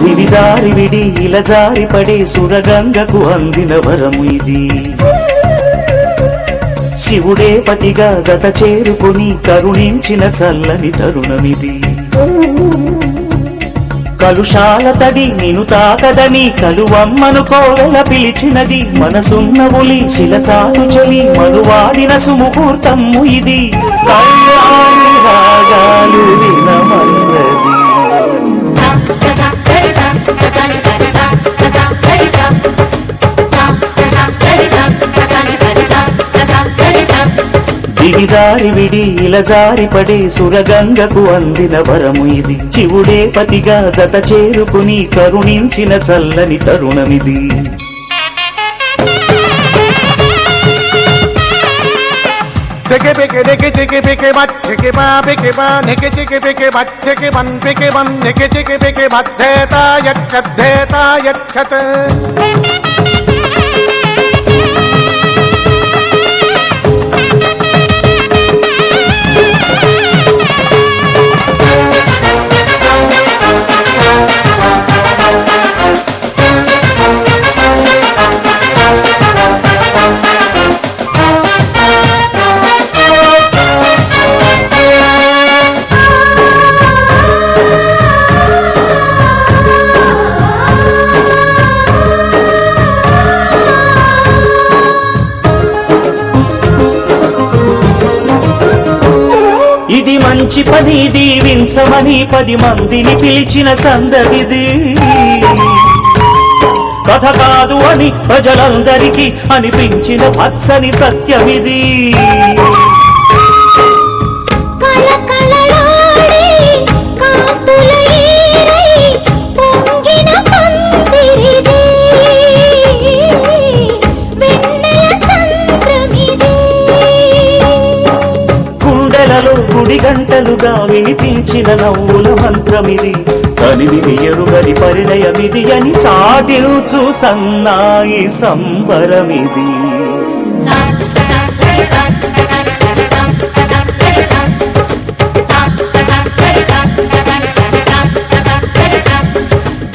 దివిదారి విడి ఇలా జారి పడే సురగంగకు అందిన వరము ఇది. శివుడే పతిగా గత చేరుకుని కరుణించిన చల్లని తరుణమిది. కలుషాల తడి నిను తాకదని కలువమ్మను కోవెల పిలిచినది. మనసున్న ఉలి శిలచాటు చలి మనువాడిన సుముహూర్తము ఇది. కళ్యాణి రాగాలు వినమన్నది. దివిదారి విడి ఇలా జారి పడే సురగంగకు అందిన వరము ఇది. శివుడే పతిగా జత చేరుకుని కరుణించిన చల్లని తరుణమిది. Cheke peke neke cheke peke mat cheke ba peke ba neke cheke peke mat cheke ban neke cheke peke mat dheta yakchat ఇది మంచి పని దీవించమని 10 మందిని పిలిచిన సందడిది. కథ కాదు అని ప్రజలందరికీ అనిపించిన పచ్చని సత్యమిది. గుడి గంటలుగా వినిపించిన నవ్వుల మంత్రమిది. కనివిని ఎరుగని పరిణయమిది అని చాటిల్చు సన్నాయి సంబరమిది.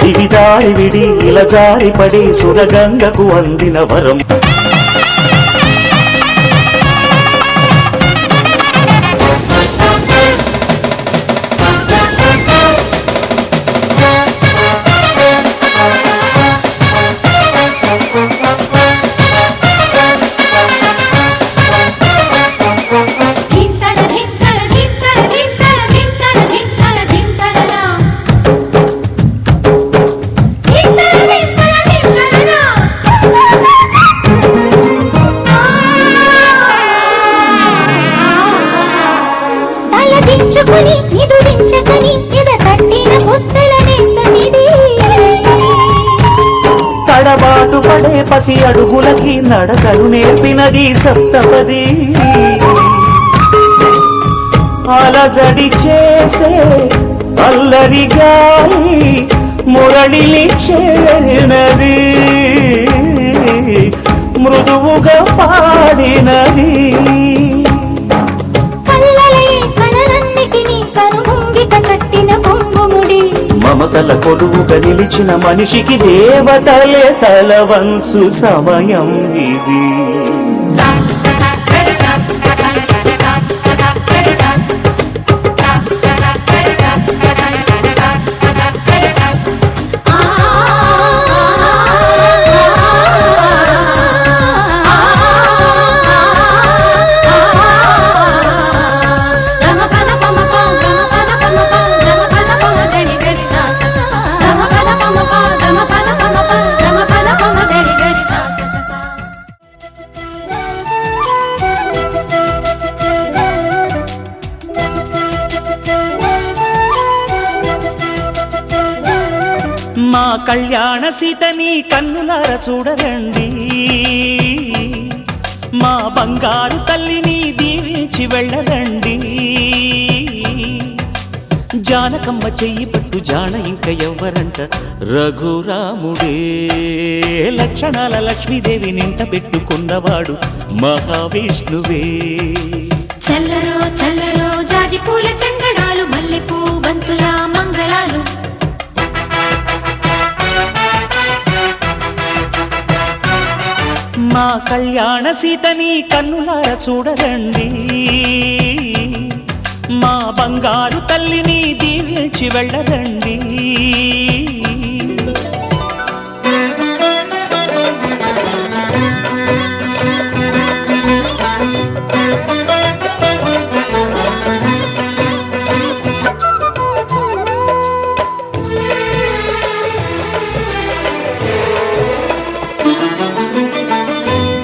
దివిదారి విడి ఇలా జారి పడే సురగంగకు అందిన వరం. తడబాటు పడే పసి అడుగులకి నడకలు నేర్పినది సప్తపది. అలజడి చేసే అల్లరి గాలి మురళిని చేరినది. మృదువుగా పాడినది. మమతల కొలువుగా నిలిచిన మనిషికి దేవతలే తల వంచు సమయం ఇది. మా కళ్యాణ సీతని కన్నులార చూడరండి. మా బంగారు తల్లిని దీవించి వెళ్ళరండి. జానకమ్మ చెయ్యి పట్టు జాన ఇంక ఎవ్వరంట రఘురాముడే. లక్షణాల లక్ష్మీదేవి నింట పెట్టుకున్నవాడు మహావిష్ణువే. చల్లరో చల్లరో జాజి పూల చంగడాలు మల్లెపూ బంతుల మంగళాలు. మా కళ్యాణ సీతని కన్నులార చూడరండి, మా బంగారు తల్లిని దీవించి వెళ్ళరండి.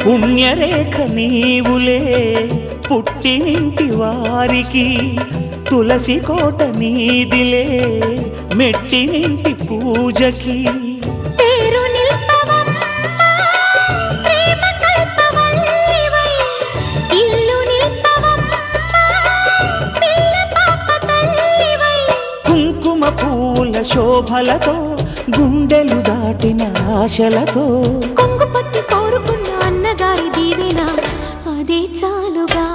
పుణ్యరేఖ నీవులే పుట్టినింటి వారికి, తులసి కోట నీదిలే మెట్టినింటి పూజకి. పేరు నిల్పవమ్మా ప్రేమ కల్పవల్లివై, ఇల్లు నిల్పవమ్మా పిల్ల పాప తల్లివై. కుంకుమ పూల శోభలతో గుండెలు దాటిన ఆశలతో, కొంగు పట్టి కోరుకున్న అన్నగారి దీవెన అదే చాలుగా.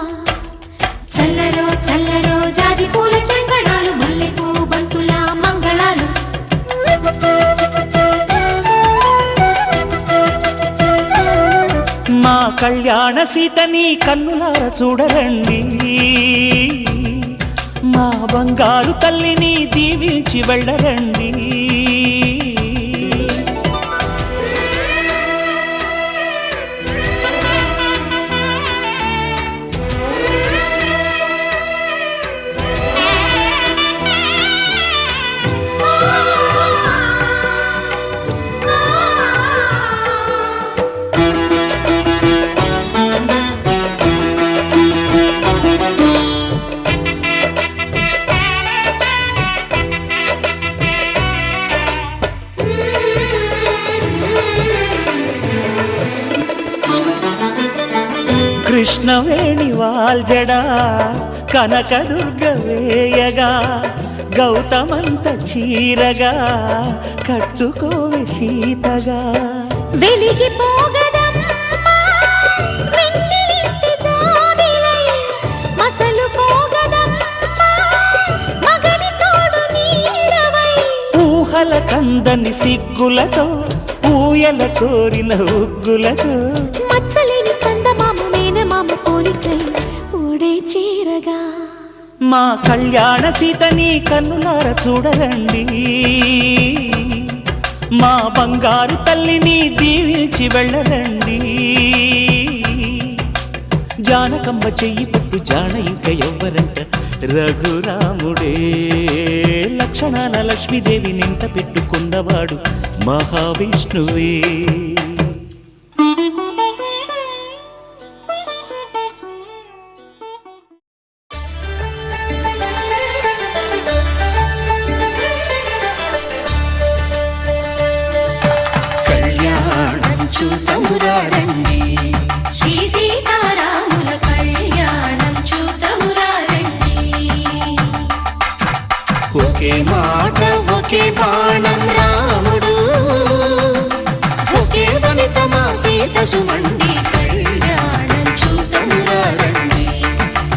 చల్లరో చల్లరో జాజి పూల చంగడాలు, మల్లెపూ బంతుల మంగళాలు. మా కళ్యాణ సీతని కన్నులార చూడరండి, మా బంగారు తల్లిని దీవించి వెళ్ళరండి. కృష్ణవేణి వాల్జడా కనకదుర్గ వేయగా, గౌతమంత చీరగా కట్టుకోవే సీతగా. వెలిగిపోగదమ్మా వెన్నెలింటి జాబిలై, మసలుకోగదమ్మా మగని తోడు నీడవై. ఊహల కందని సిగ్గులతో ఊయల కోరిన ఉగ్గులతో, మచ్చలేని చందమామ మేనమామ పోలికై ఓడే చీరగా. మా కళ్యాణ సీతని కన్నులార చూడరండి, మా బంగారు తల్లిని దీవించి వెళ్ళరండి. జానకమ్మ చెయ్యి పట్టు జాన ఇంక ఎవ్వరంట, రఘురాముడే లక్షణాల లక్ష్మీదేవి నింట పెట్టుకున్నవాడు మహావిష్ణువే. కళ్యాణం చూతమురారండి, శ్రీ సీతారాముల కళ్యాణం చూతమురారండి. ఒకే మాట ఒకే బాణం రాముడు, ఒకే వనిత మా సీత సుమండి. కళ్యాణం చూతమురారండి,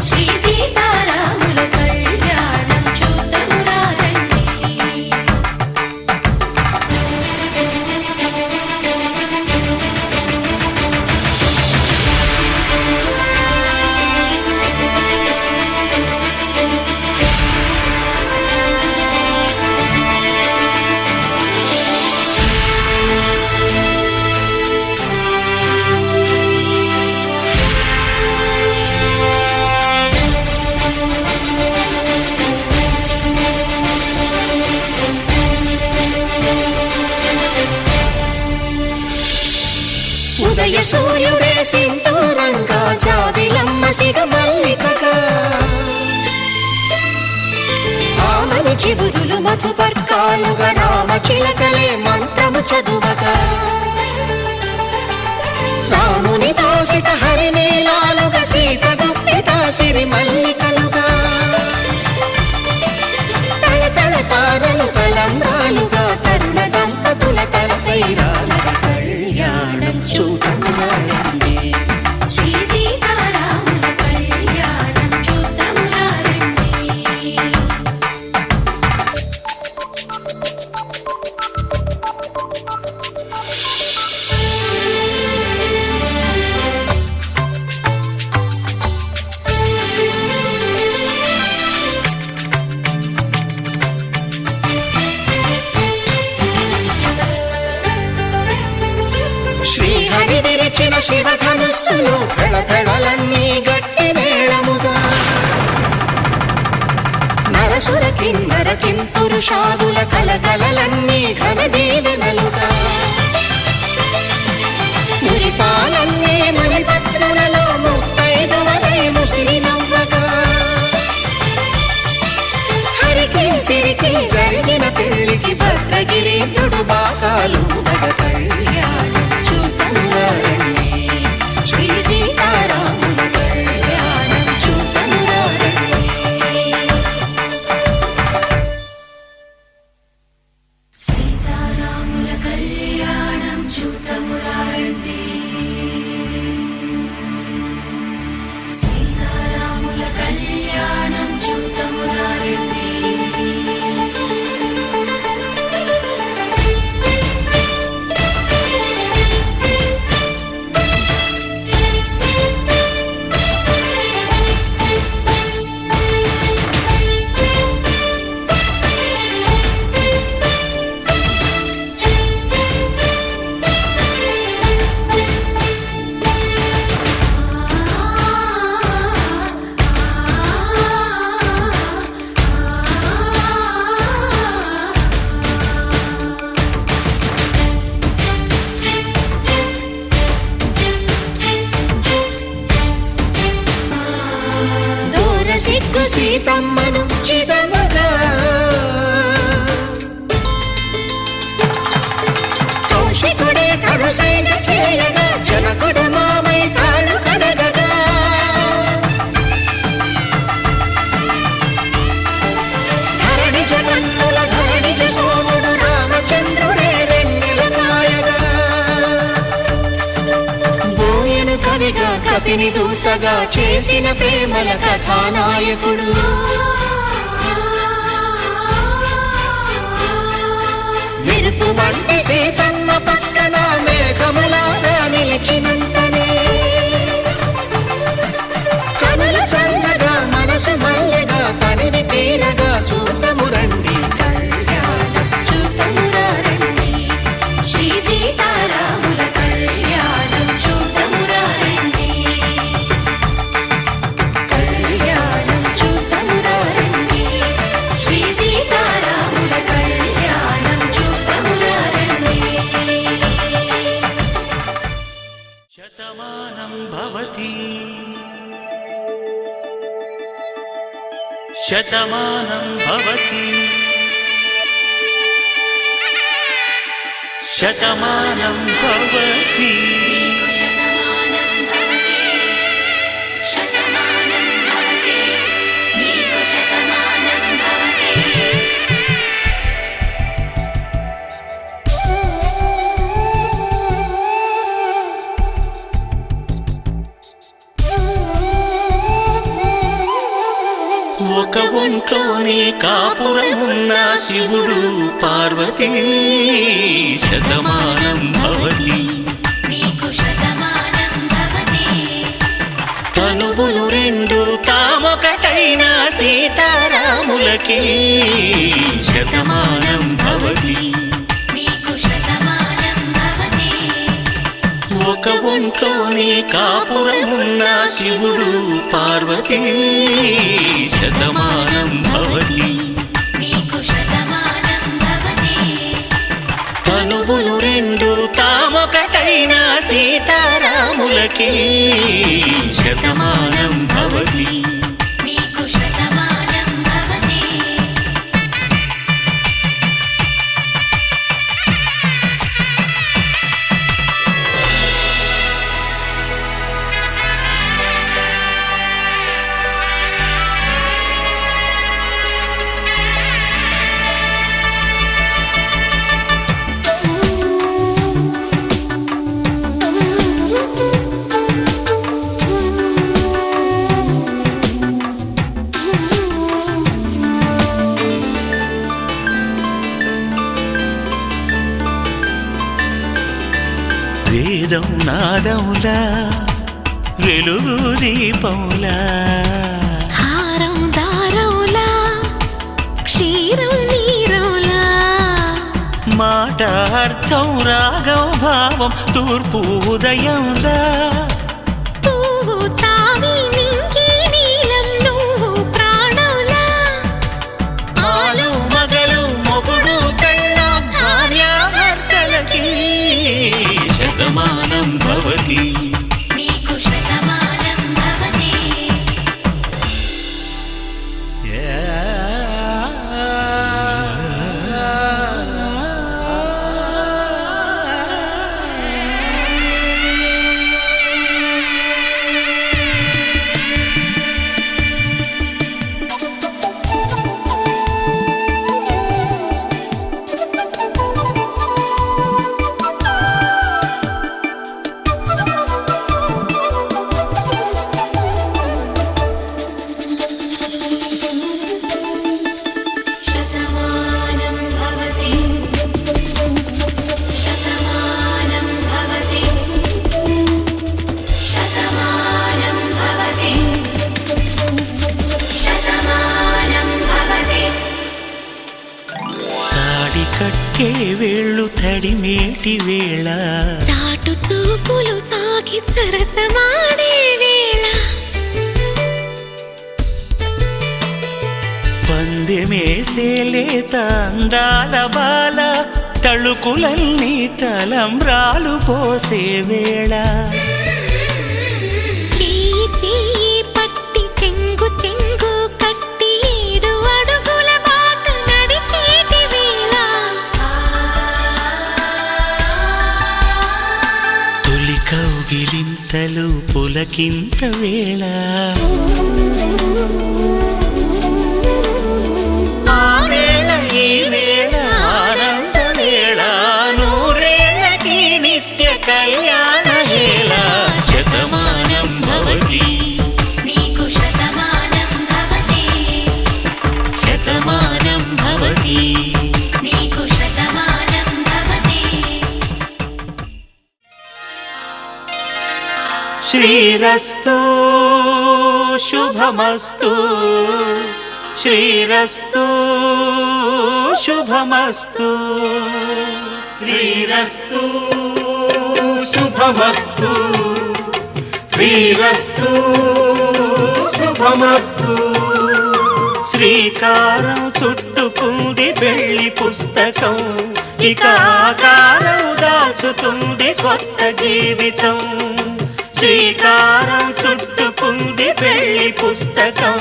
శ్రీ సీతారాముల కళ్యాణం చూతమురారండి. ఉదయ సూర్యుడే సింధూరంగా, జాబిలమ్మ సిగ మల్లికగా. ఆమని చివురులు మధుపర్కాలుగా, రామ చిలకలే మంత్రము చదువగా. రాముని దోసిట హరినీలాలుగా, సీత గుప్పిట సిరి మల్లికలుగా. తల తల తారలు తలంబ్రాలుగా, తరుణ దంపతుల తలపై రాలగా. కళ్యాణం చూతమురారండి, శ్రీ సీతారాముల కళ్యాణం చూతమురారండి. శివధనుస్సులో పెళపెళలన్నీ గట్టి మేళముగా నరసుర కిన్నర కింపురుషాదుల కలకలలన్నీ ఘన దీవెనలుగా మురిపాలన్నీ మణిపత్రులలో ముత్తైదువలై ముసిరి నవ్వగా హరికి సిరికి జరిగిన పెళ్లికి భద్రగిరీంద్రుడు బాకాలు కళ్యాణం చూతమురారండి శ్రీ సీతారాముల కళ్యాణం చూతమురారండి సీతారాముల కళ్యాణం చూతమురారండి సీతారాముల కళ్యాణం చూతమురారండి సిగ్గు సీతమ్మను చిదమగా కౌశికుడే కరుసైన చేయగా జనకుడు మామై కాళ్ళు కడగగా ధరణి జగన్నుల ధరణిజ సోముడు రామచంద్రుడే వెన్నెల కాయగా బోయను కవిగా కపిని దూతగా చేసిన ప్రేమల కథానాయకుడు మెరుపు వంటి సీతమ్మ పక్కన మేఘములాగా నిలిచినంతనే కనులు చల్లగా మనసు మల్లెగా తనివి తీరగా చూతమురండి కళ్యాణం చూతమురారండి శ్రీ సీతారాముల కళ్యాణం చూతమురారండి కళ్యాణం చూతమురారండి శ్రీ సీతారాముల కళ్యాణం చూతమురారండి శతమానం భవతి శతమానం భవతి శతమానం భవతి శతమానం భవతి శతమానం భవతి నీకు శతమానం భవతి ఒక ఒంట్లోనే కాపురమున్న శివుడు పార్వతీ శతమానం భవతి నీకు శతమానం భవతి తనువులు రెండు తామొకటైన సీతారాములకి శతమానం భవతి నీకు శతమానం భవతి ఒక ఒంట్లోనే కాపురమున్న శివుడు పార్వతీ శతమానం భవతి నీకు శతమానం భవతి తనువులు రెండు తామొకటైన సీతారాములకి శతమానం భవతి నీకు శతమానం భవతి వేదం నాదములా వెలుగు దీపములా హారం దారవులా క్షీరం నీరవులా మాట మాట అర్థం రాగం భావం తూర్పు ఉదయంలా పువ్వు తావి నింగి నీలం నువ్వు ప్రాణంలా ఆలు మగలు మొగుడు పెళ్ళాం భార్యాభర్తలకి శతమానం భవతి నీకు శతమానం భవతి శతమానం భవతి శతమానం భవతి శతమానం భవతి శతమానం భవతి తాడి కట్టే వేళ్ళు తడిమేటి వేళ చాటు చూపులు సాగి సరసమాడే వేళ పందెమేసేలేత అందాల బాల తళుకులన్నీ తలంబ్రాలు పోసే వేళ చెయ్యి చెయ్యి పట్టి చెంగు చెంగు కట్టి 7 అడుగుల బాట నడిచేటి వేళ తొలి కౌగిలింతలు పులకింత వేళ ఆ వేళ ఈ వేళ ఆనంద వేళ నూరేళ్ళకి నిత్య కళ్యాణ వేళ శతమానం భవతి నీకు శతమానం భవతి శతమానం భవతి నీకు శతమానం భవతి శ్రీరస్తు శుభమస్తు శ్రీరస్తు శుభమస్తు శ్రీరస్తు శుభమస్తు శ్రీరస్తు శుభమస్తు శ్రీకారం చుట్టుకుంది పెళ్లి పుస్తకం ఇక ఆకారం దాచుతుంది కొత్త జీవితం శ్రీకారం చుట్టుకుంది పెళ్లి పుస్తకం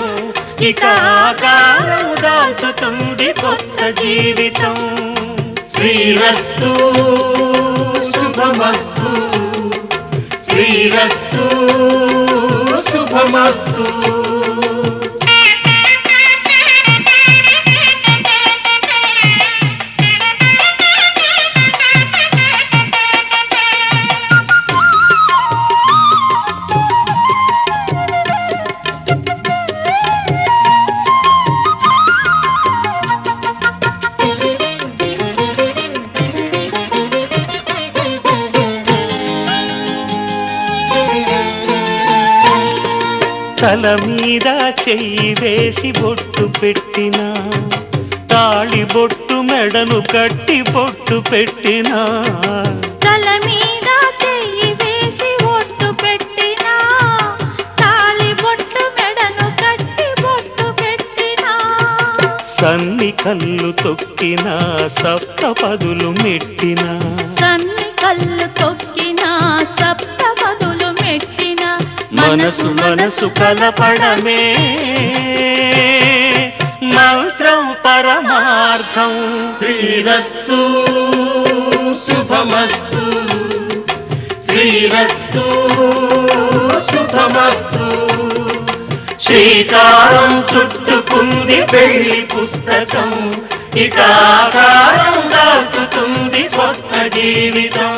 ఇక ఆకారం దాచుతుంది కొత్త జీవితం శ్రీరస్తు శుభమస్తు శ్రీరస్తు శుభమస్తు తల మీద చెయ్యి వేసి బొట్టు పెట్టినా తాళి బొట్టు మెడను కట్టి బొట్టు పెట్టినా తల మీద చెయ్యి వేసి ఒట్టు పెట్టినా తాళి బొట్టు మెడను కట్టి బొట్టు పెట్టినా సన్ని కళ్ళు తొక్కినా సప్త పదులు మెట్టినా సన్ని కళ్ళు తొక్కినా సప్త పదులు మెట్టినా మనసు మనసు కలపడమే మంత్రం పరమార్థం శ్రీరస్తు శుభమస్తు శ్రీరస్తు శుభమస్తు శ్రీకారం చుట్టుకుంది పెళ్లి పుస్తకం ఇక ఆకారం దాచుతుంది కొత్త జీవితం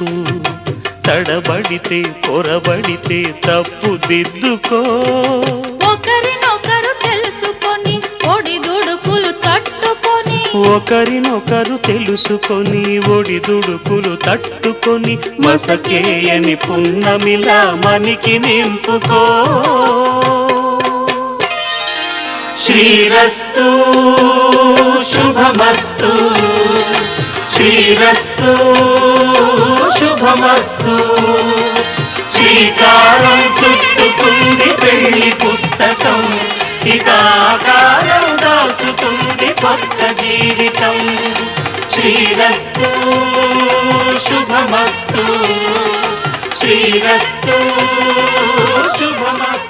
ఎందుకు తడబడితే పొరబడితే తప్పు దిద్దుకో ఒకరినొకరు తెలుసుకొని ఒడిదుడుకులు తట్టుకొని ఒకరినొకరు తెలుసుకొని ఒడిదుడుకులు తట్టుకొని మసకేయని పున్నమిలా మనికి నింపుకో శ్రీరస్తు శుభమస్తు శ్రీరస్తు శుభమస్తు శ్రీకారం చుట్టుకుంది పెళ్లి పుస్తకం ఇక ఆకారం దాచుతుంది కొత్త జీవితం శ్రీరస్తు శుభమస్తు శ్రీరస్తు శుభమస్తు